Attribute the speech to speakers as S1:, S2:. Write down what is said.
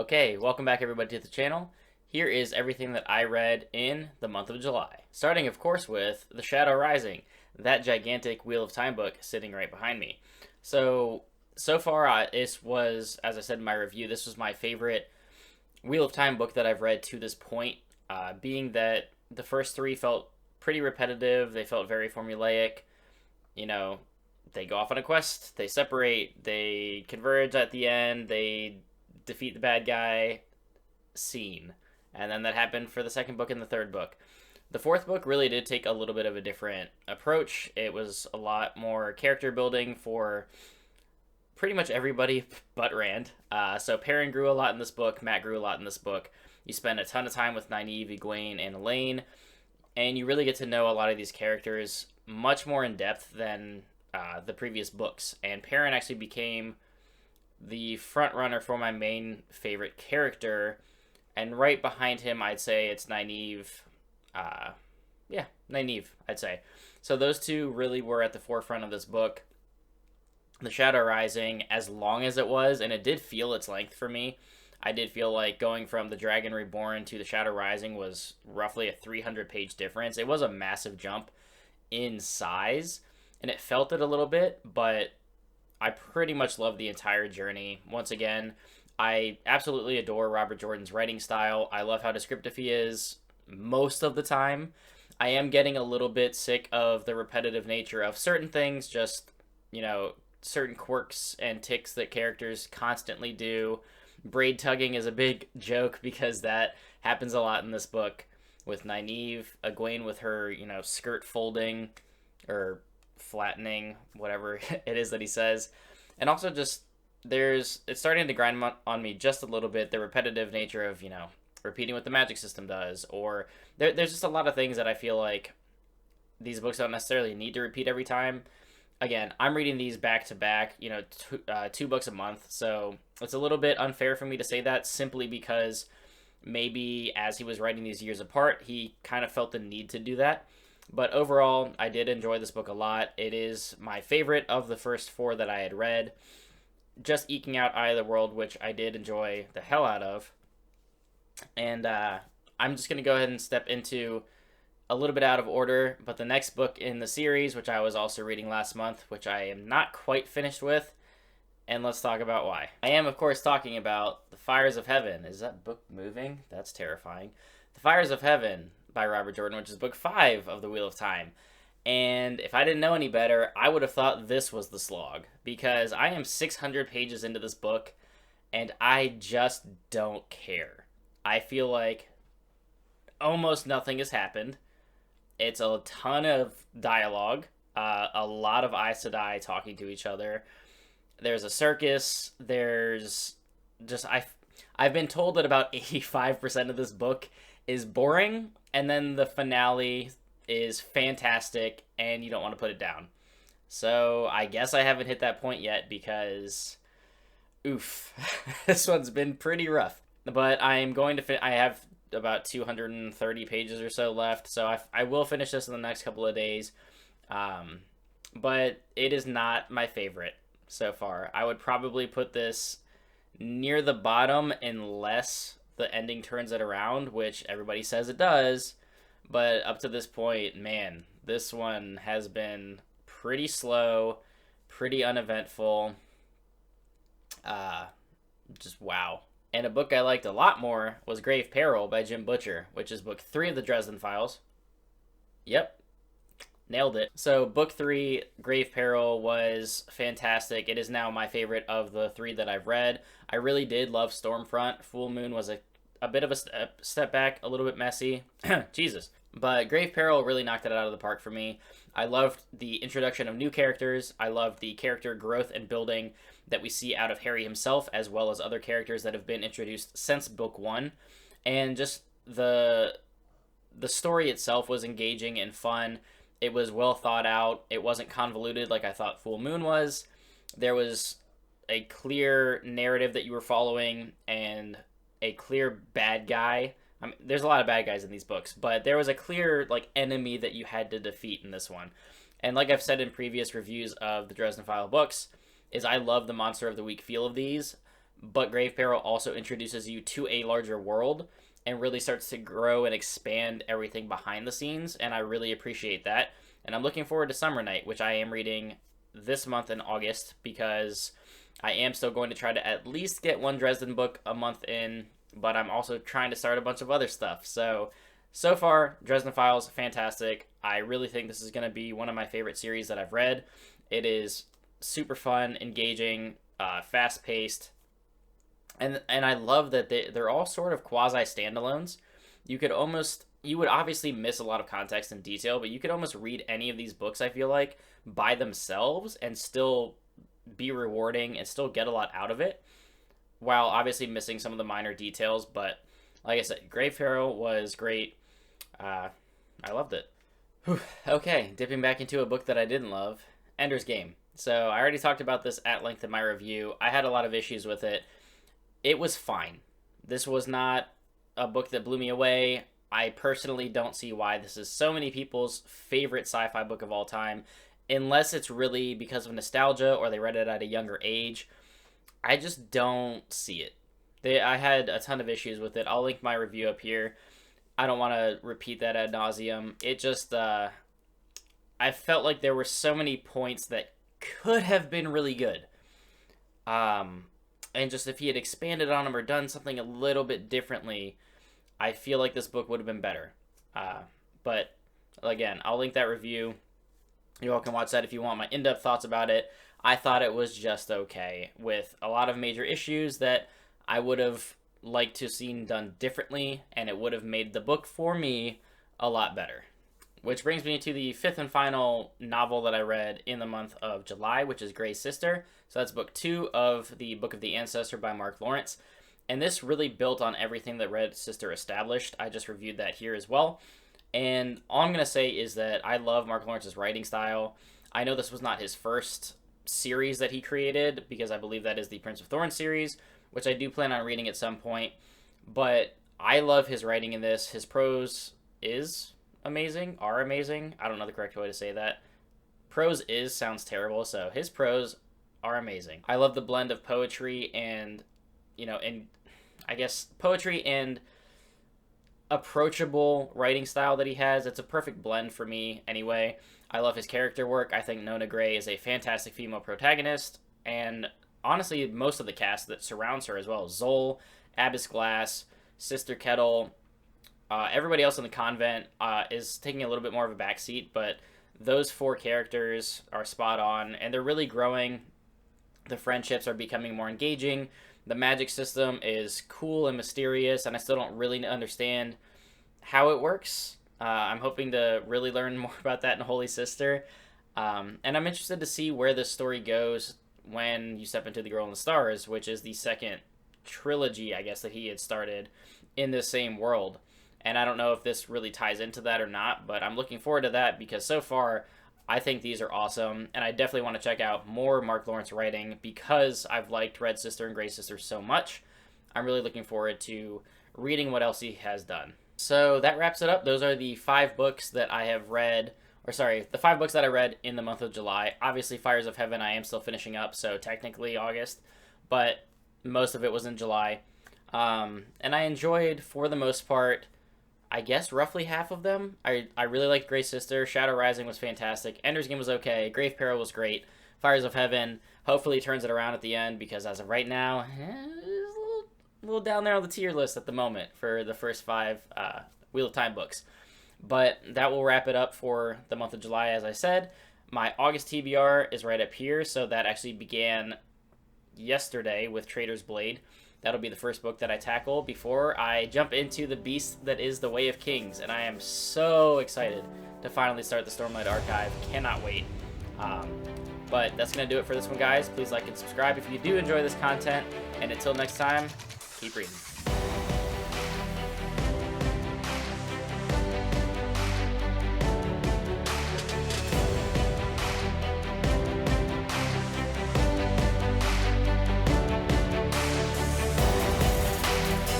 S1: Okay, welcome back everybody to the channel. Here is everything that I read in the month of July. Starting, of course, with The Shadow Rising, that gigantic Wheel of Time book sitting right behind me. So far, this was, as I said in my review, this was my favorite Wheel of Time book that I've read to this point, being that the first three felt pretty repetitive, they felt very formulaic. You know, they go off on a quest, they separate, they converge at the end, they defeat the bad guy, scene. And then that happened for the second book and the third book. The fourth book really did take a little bit of a different approach. It was a lot more character building for pretty much everybody but Rand. So Perrin grew a lot in this book, Matt grew a lot in this book. You spend a ton of time with Nynaeve, Egwene, and Elaine, and you really get to know a lot of these characters much more in depth than the previous books. And Perrin actually became the front runner for my main favorite character, and right behind him, I'd say it's Nynaeve. Nynaeve, I'd say. So those two really were at the forefront of this book. The Shadow Rising, as long as it was, and it did feel its length for me. I did feel like going from The Dragon Reborn to The Shadow Rising was roughly a 300-page difference. It was a massive jump in size, and it felt it a little bit, but I pretty much love the entire journey. Once again, I absolutely adore Robert Jordan's writing style. I love how descriptive he is most of the time. I am getting a little bit sick of the repetitive nature of certain things, just, certain quirks and ticks that characters constantly do. Braid tugging is a big joke because that happens a lot in this book with Nynaeve, Egwene with her, skirt folding or flattening, whatever it is that he says. And also just it's starting to grind on me just a little bit, the repetitive nature of, repeating what the magic system does, or there's just a lot of things that I feel like these books don't necessarily need to repeat every time. Again, I'm reading these back to back, two books a month, so it's a little bit unfair for me to say that simply because maybe as he was writing these years apart, he kind of felt the need to do that. But overall, I did enjoy this book a lot. It is my favorite of the first four that I had read. Just eking out Eye of the World, which I did enjoy the hell out of. And I'm just going to go ahead and step into a little bit out of order, but the next book in the series, which I was also reading last month, which I am not quite finished with, and let's talk about why. I am, of course, talking about The Fires of Heaven. Is that book moving? That's terrifying. The Fires of Heaven by Robert Jordan, which is book 5 of the Wheel of Time. And if I didn't know any better, I would have thought this was the slog, because I am 600 pages into this book, and I just don't care. I feel like almost nothing has happened. It's a ton of dialogue, a lot of Aes Sedai talking to each other. There's a circus. There's just I've been told that about 85% of this book is boring, and then the finale is fantastic, and you don't want to put it down. So I guess I haven't hit that point yet because, oof, this one's been pretty rough. But I'm going to I have about 230 pages or so left, so I will finish this in the next couple of days. But it is not my favorite so far. I would probably put this near the bottom unless the ending turns it around, which everybody says it does. But up to this point, man, this one has been pretty slow, pretty uneventful. Just wow. And a book I liked a lot more was Grave Peril by Jim Butcher, which is book 3 of the Dresden Files. Yep, nailed it. So book 3, Grave Peril, was fantastic. It is now my favorite of the 3 that I've read. I really did love Stormfront. Full Moon was a bit of a step back, a little bit messy. Jesus. But Grave Peril really knocked it out of the park for me. I loved the introduction of new characters. I loved the character growth and building that we see out of Harry himself, as well as other characters that have been introduced since book 1. And just the story itself was engaging and fun. It was well thought out. It wasn't convoluted like I thought Full Moon was. There was a clear narrative that you were following and a clear bad guy. I mean, there's a lot of bad guys in these books, but there was a clear enemy that you had to defeat in this one. And like I've said in previous reviews of the Dresden File books, is I love the Monster of the Week feel of these, but Grave Peril also introduces you to a larger world and really starts to grow and expand everything behind the scenes, and I really appreciate that. And I'm looking forward to Summer Night, which I am reading this month in August, because I am still going to try to at least get one Dresden book a month in, but I'm also trying to start a bunch of other stuff. So far, Dresden Files, fantastic. I really think this is going to be one of my favorite series that I've read. It is super fun, engaging, fast-paced, and I love that they're all sort of quasi-standalones. You would obviously miss a lot of context and detail, but you could almost read any of these books, I feel like, by themselves and still be rewarding and still get a lot out of it, while obviously missing some of the minor details. But like I said, Grave Peril was great. I loved it. Whew. Okay, dipping back into a book that I didn't love, Ender's Game. So I already talked about this at length in my review. I had a lot of issues with it. It was fine. This was not a book that blew me away. I personally don't see why this is so many people's favorite sci-fi book of all time, unless it's really because of nostalgia or they read it at a younger age. I just don't see it. I had a ton of issues with it. I'll link my review up here. I don't want to repeat that ad nauseum. It just, I felt like there were so many points that could have been really good. And just if he had expanded on them or done something a little bit differently, I feel like this book would have been better. But again, I'll link that review. You all can watch that if you want my in-depth thoughts about it. I thought it was just okay, with a lot of major issues that I would have liked to have seen done differently, and it would have made the book for me a lot better. Which brings me to the fifth and final novel that I read in the month of July, which is Grey's Sister. So that's book 2 of the Book of the Ancestor by Mark Lawrence. And this really built on everything that Red Sister established. I just reviewed that here as well. And all I'm going to say is that I love Mark Lawrence's writing style. I know this was not his first series that he created, because I believe that is the Prince of Thorns series, which I do plan on reading at some point. But I love his writing in this. His prose is amazing. I don't know the correct way to say that. Prose sounds terrible, so his prose are amazing. I love the blend of poetry and, and I guess poetry and approachable writing style that he has. It's a perfect blend for me anyway. I love his character work. I think Nona Gray is a fantastic female protagonist, and honestly, most of the cast that surrounds her as well. Zoll, Abbess Glass, Sister Kettle, everybody else in the convent is taking a little bit more of a backseat, but those 4 characters are spot on, and they're really growing. The friendships are becoming more engaging. The magic system is cool and mysterious, and I still don't really understand how it works. I'm hoping to really learn more about that in Holy Sister. And I'm interested to see where this story goes when you step into The Girl in the Stars, which is the second trilogy, I guess, that he had started in this same world. And I don't know if this really ties into that or not, but I'm looking forward to that, because so far I think these are awesome, and I definitely want to check out more Mark Lawrence writing, because I've liked Red Sister and Grey Sister so much. I'm really looking forward to reading what else he has done. So that wraps it up. Those are the 5 books that I have read, the 5 books that I read in the month of July. Obviously, Fires of Heaven I am still finishing up, so technically August, but most of it was in July. And I enjoyed, for the most part, I guess roughly half of them. I really liked Grey Sister. Shadow Rising was fantastic. Ender's Game was okay. Grave Peril was great. Fires of Heaven hopefully turns it around at the end, because as of right now, it's a little down there on the tier list at the moment for the first 5 Wheel of Time books. But that will wrap it up for the month of July, as I said. My August TBR is right up here, so that actually began yesterday with Traitor's Blade. That'll be the first book that I tackle before I jump into the beast that is The Way of Kings, and I am so excited to finally start the Stormlight Archive. Cannot wait. But that's going to do it for this one, guys. Please like and subscribe if you do enjoy this content, and until next time, keep reading.